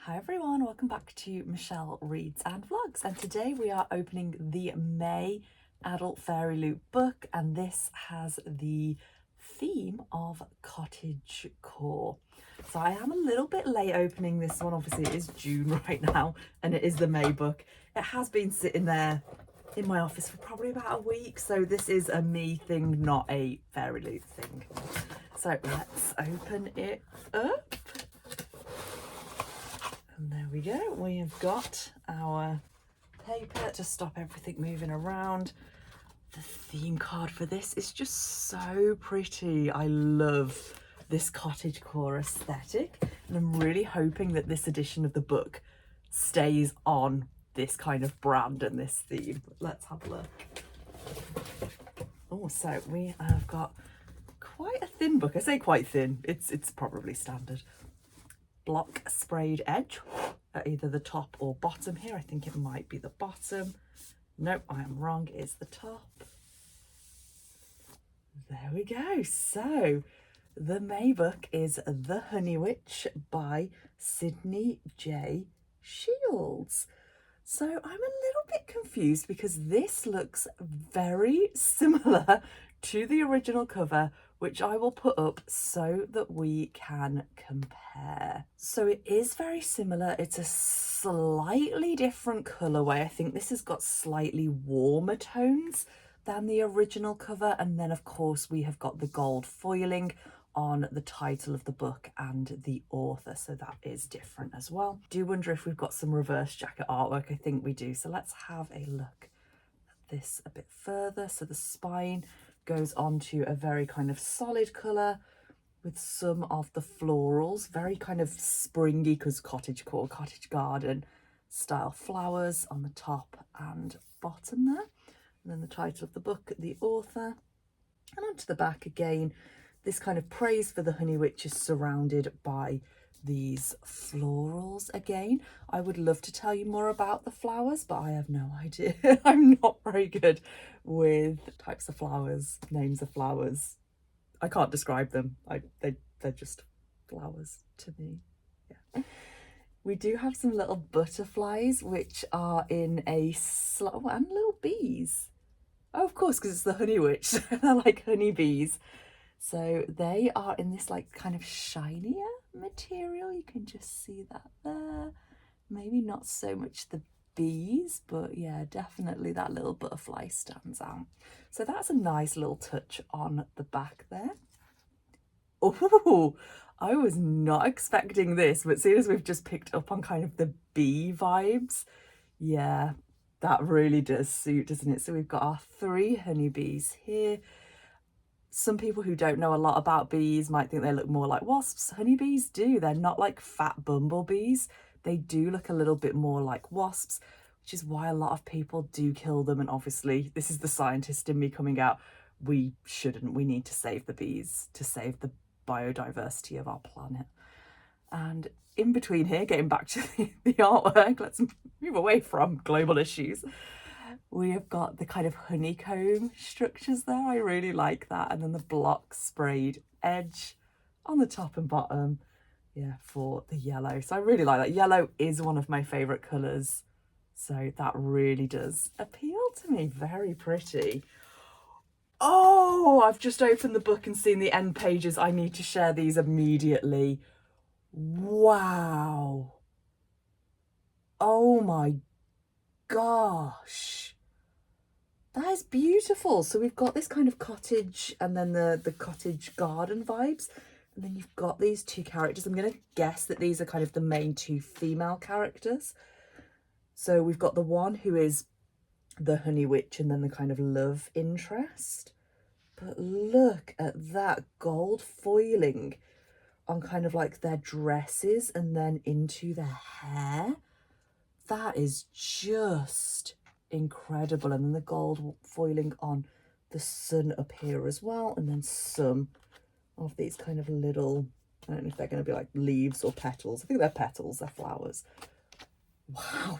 Hi everyone, welcome back to Michelle Reads and Vlogs, and today we are opening the May Adult Fairyloot book, and this has the theme of Cottagecore. So I am a little bit late opening this one. Obviously it is June right now and it is the May book. It has been sitting there in my office for probably about a week, so this is a me thing, not a Fairyloot thing. So let's open it up. And there we go, we have got our paper to stop everything moving around. The theme card for this is just so pretty. I love this cottagecore aesthetic, and I'm really hoping that this edition of the book stays on this kind of brand and this theme. Let's have a look. Oh, so we have got quite a thin book. I say quite thin, it's probably standard. Block sprayed edge at either the top or bottom here. I think it might be the bottom. Nope, I am wrong, it is the top. There we go. So the May book is The Honey Witch by Sydney J. Shields. So I'm a little bit confused because this looks very similar to the original cover, which I will put up so that we can compare. So it is very similar. It's a slightly different colourway. I think this has got slightly warmer tones than the original cover. And then of course we have got the gold foiling on the title of the book and the author, so that is different as well. Do wonder if we've got some reverse jacket artwork. I think we do, so let's have a look at this a bit further. So the spine goes on to a very kind of solid colour with some of the florals, very kind of springy, because cottagecore, cottage garden style flowers on the top and bottom there. And then the title of the book, the author, and onto the back again. This kind of praise for the Honey Witch is surrounded by these florals again. I would love to tell you more about the flowers, but I have no idea. I'm not very good with types of flowers, names of flowers. I can't describe them. They're just flowers to me. Yeah. We do have some little butterflies, which are in a oh, and little bees. Oh, of course, because it's the Honey Witch. They're like honeybees. So they are in this like kind of shinier material. You can just see that there. Maybe not so much the bees, but yeah, definitely that little butterfly stands out. So that's a nice little touch on the back there. Oh, I was not expecting this, but seeing as we've just picked up on kind of the bee vibes, yeah, that really does suit, doesn't it? So we've got our 3 honeybees here. Some people who don't know a lot about bees might think they look more like wasps. Honeybees do. They're not like fat bumblebees. They do look a little bit more like wasps, which is why a lot of people do kill them. And obviously, this is the scientist in me coming out. We shouldn't. We need to save the bees to save the biodiversity of our planet. And in between here, getting back to the artwork, let's move away from global issues. We have got the kind of honeycomb structures there. I really like that. And then the block sprayed edge on the top and bottom, yeah, for the yellow. So I really like that. Yellow is one of my favourite colours. So that really does appeal to me. Very pretty. Oh, I've just opened the book and seen the end pages. I need to share these immediately. Wow. Oh my gosh. That is beautiful. So we've got this kind of cottage and then the cottage garden vibes. And then you've got these 2 characters. I'm going to guess that these are kind of the main 2 female characters. So we've got the one who is the Honey Witch and then the kind of love interest. But look at that gold foiling on kind of like their dresses and then into their hair. That is just incredible. And then the gold foiling on the sun up here as well, and then some of these kind of little, I don't know if they're going to be like leaves or petals. I think they're petals, they're flowers. Wow,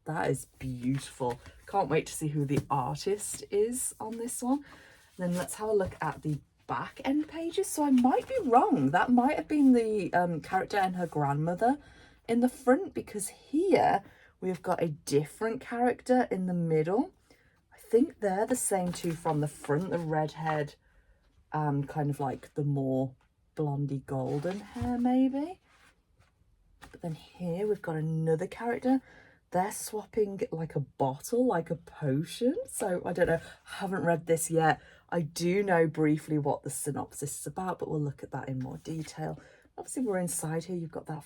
that is beautiful. Can't wait to see who the artist is on this one. And then let's have a look at the back end pages. So I might be wrong, that might have been the character and her grandmother in the front, because here we've got a different character in the middle. I think they're the same two from the front, the redhead and kind of like the more blondie golden hair maybe. But then here we've got another character. They're swapping like a bottle, like a potion. So I don't know, haven't read this yet. I do know briefly what the synopsis is about, but we'll look at that in more detail. Obviously we're inside here. You've got that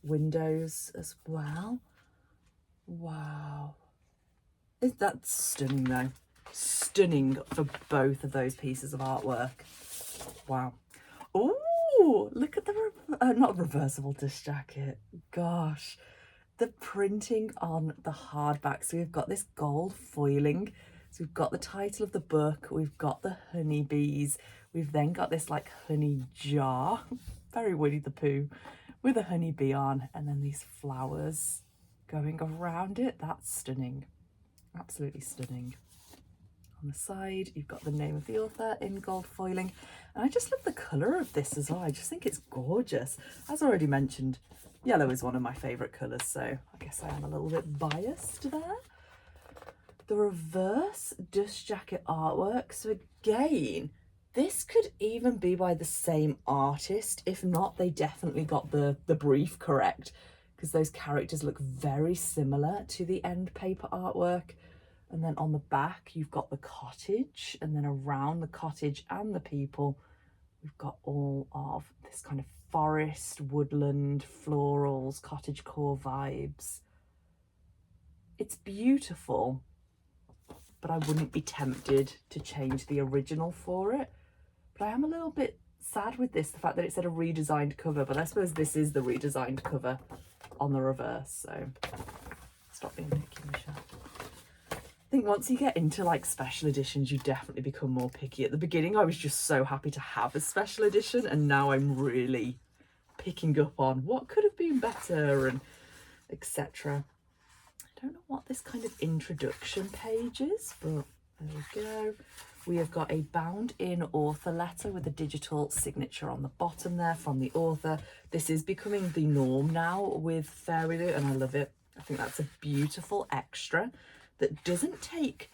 windows as well. Wow. That's stunning though. Stunning for both of those pieces of artwork. Wow. Oh, look at the, not reversible disc jacket. Gosh. The printing on the hardback. So we've got this gold foiling. So we've got the title of the book. We've got the honeybees. We've then got this like honey jar. Very Winnie the Pooh with a honeybee on. And then these flowers going around it. That's stunning. Absolutely stunning. On the side, you've got the name of the author in gold foiling. And I just love the colour of this as well. I just think it's gorgeous. As already mentioned, yellow is one of my favourite colours, so I guess I am a little bit biased there. The reverse dust jacket artwork. So again, this could even be by the same artist. If not, they definitely got the brief correct, because those characters look very similar to the end paper artwork. And then on the back, you've got the cottage, and then around the cottage and the people, we've got all of this kind of forest, woodland, florals, cottagecore vibes. It's beautiful, but I wouldn't be tempted to change the original for it. But I am a little bit sad with this, the fact that it said a redesigned cover, but I suppose this is the redesigned cover on the reverse, so stop being picky, Michelle. I think once you get into like special editions, you definitely become more picky. At the beginning, I was just so happy to have a special edition, and now I'm really picking up on what could have been better and etc. I don't know what this kind of introduction page is, but there we go. We have got a bound in author letter with a digital signature on the bottom there from the author. This is becoming the norm now with Fairyloot, and I love it. I think that's a beautiful extra that doesn't take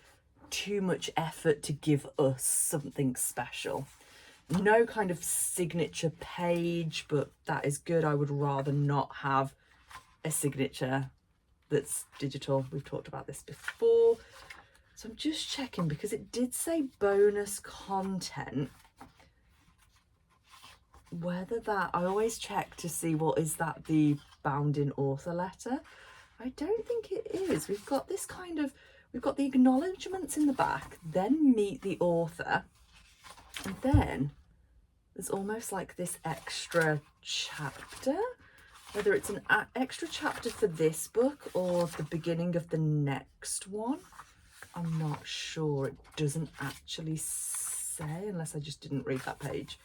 too much effort to give us something special. No kind of signature page, but that is good. I would rather not have a signature that's digital. We've talked about this before. So I'm just checking, because it did say bonus content, whether that, I always check to see what is that the bound in author letter. I don't think it is. We've got this kind of, we've got the acknowledgements in the back, then meet the author, and then there's almost like this extra chapter, whether it's an extra chapter for this book or the beginning of the next one. I'm not sure. It doesn't actually say, unless I just didn't read that page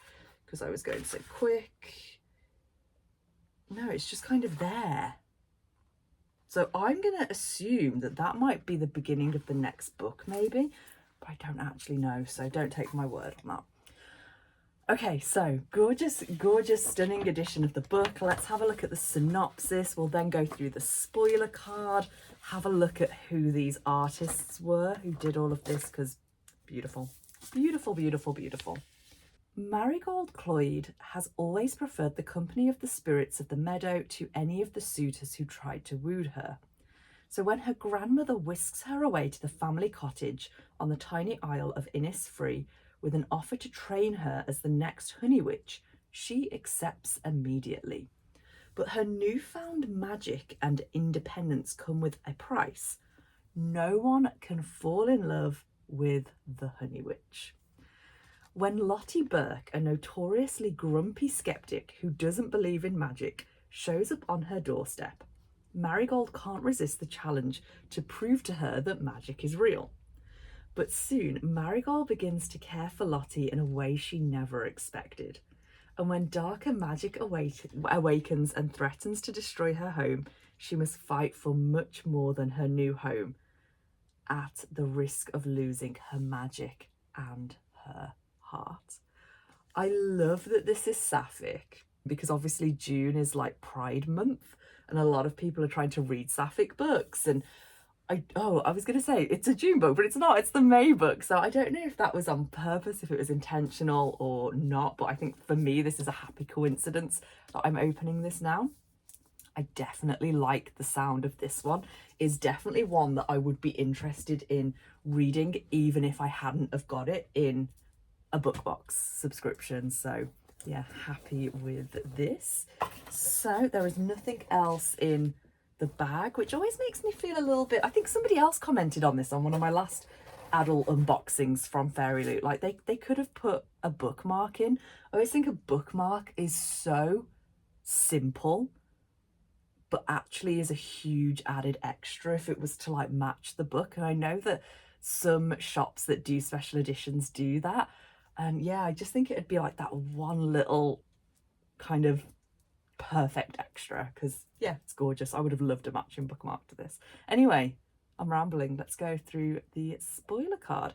because I was going so quick. No, it's just kind of there. So I'm going to assume that that might be the beginning of the next book, maybe, but I don't actually know, so don't take my word on that. Okay, so gorgeous, gorgeous, stunning edition of the book. Let's have a look at the synopsis. We'll then go through the spoiler card, have a look at who these artists were who did all of this, because beautiful, beautiful, beautiful, beautiful. Marigold Cloyd has always preferred the company of the spirits of the meadow to any of the suitors who tried to woo her. So when her grandmother whisks her away to the family cottage on the tiny isle of Innisfree with an offer to train her as the next honey witch, she accepts immediately. But her newfound magic and independence come with a price. No one can fall in love with the honey witch. When Lottie Burke, a notoriously grumpy skeptic who doesn't believe in magic, shows up on her doorstep, Marigold can't resist the challenge to prove to her that magic is real. But soon, Marigold begins to care for Lottie in a way she never expected. And when darker magic awakens and threatens to destroy her home, she must fight for much more than her new home, at the risk of losing her magic and her heart. I love that this is sapphic, because obviously June is like Pride Month, and a lot of people are trying to read sapphic books. And I was going to say it's a June book, but it's not. It's the May book. So I don't know if that was on purpose, if it was intentional or not. But I think for me, this is a happy coincidence that I'm opening this now. I definitely like the sound of this one. Is definitely one that I would be interested in reading, even if I hadn't have got it in a BookBox subscription. So yeah, happy with this. So there is nothing else in the bag, which always makes me feel a little bit, I think somebody else commented on this on one of my last adult unboxings from Fairyloot. Like they could have put a bookmark in. I always think a bookmark is so simple, but actually is a huge added extra if it was to like match the book. And I know that some shops that do special editions do that. And yeah, I just think it'd be like that one little kind of perfect extra, because yeah, it's gorgeous. I would have loved a matching bookmark to this. Anyway, I'm rambling. Let's go through the spoiler card.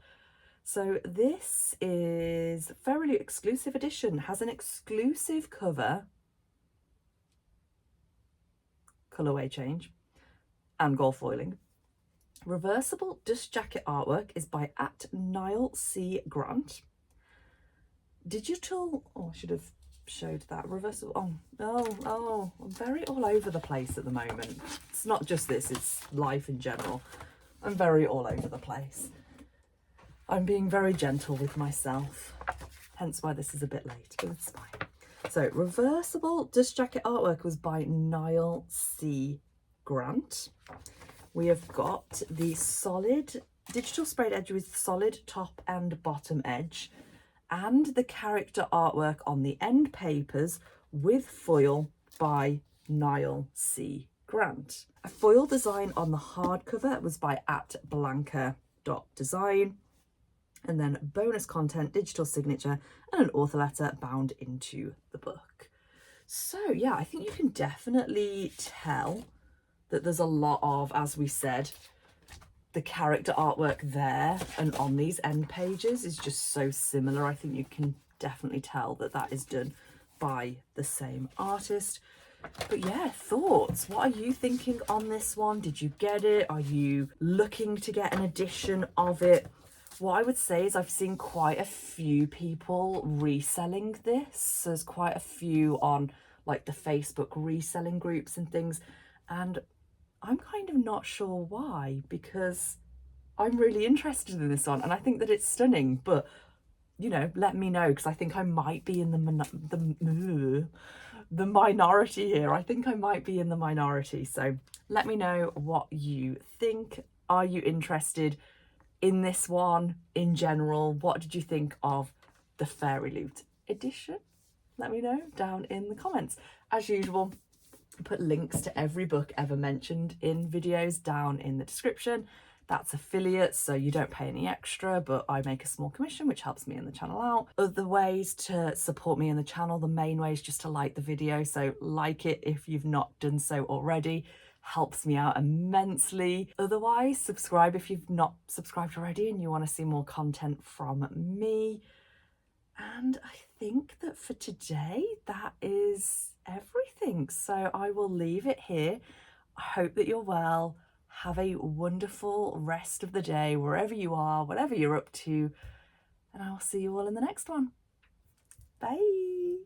So this is Fairyloot exclusive edition, has an exclusive cover, colorway change, and gold foiling. Reversible dust jacket artwork is by @Niall C. Grant. Digital, oh, I should have showed that. Reversible, I'm very all over the place at the moment. It's not just this, it's life in general. I'm very all over the place. I'm being very gentle with myself, hence why this is a bit late, but it's fine. So reversible dust jacket artwork was by Niall C. Grant. We have got the solid digital sprayed edge with solid top and bottom edge, and the character artwork on the end papers with foil by Niall C. Grant. A foil design on the hardcover was by @Blanca.design. And then bonus content, digital signature, and an author letter bound into the book. So yeah, I think you can definitely tell that there's a lot of, as we said, the character artwork there and on these end pages is just so similar. I think you can definitely tell that that is done by the same artist. But yeah, thoughts. What are you thinking on this one? Did you get it? Are you looking to get an edition of it? What I would say is I've seen quite a few people reselling this. There's quite a few on like the Facebook reselling groups and things. And I'm kind of not sure why, because I'm really interested in this one and I think that it's stunning. But, you know, let me know, because I think I might be in the minority here. I think I might be in the minority. So let me know what you think. Are you interested in this one in general? What did you think of the Fairyloot edition? Let me know down in the comments. As usual, I put links to every book ever mentioned in videos down in the description. That's affiliate, so you don't pay any extra, but I make a small commission, which helps me and the channel out. Other ways to support me in the channel, the main way is just to like the video, so like it if you've not done so already. Helps me out immensely. Otherwise, subscribe if you've not subscribed already and you want to see more content from me. And I think that for today, that is everything. So I will leave it here. I hope that you're well. Have a wonderful rest of the day, wherever you are, whatever you're up to. And I will see you all in the next one. Bye.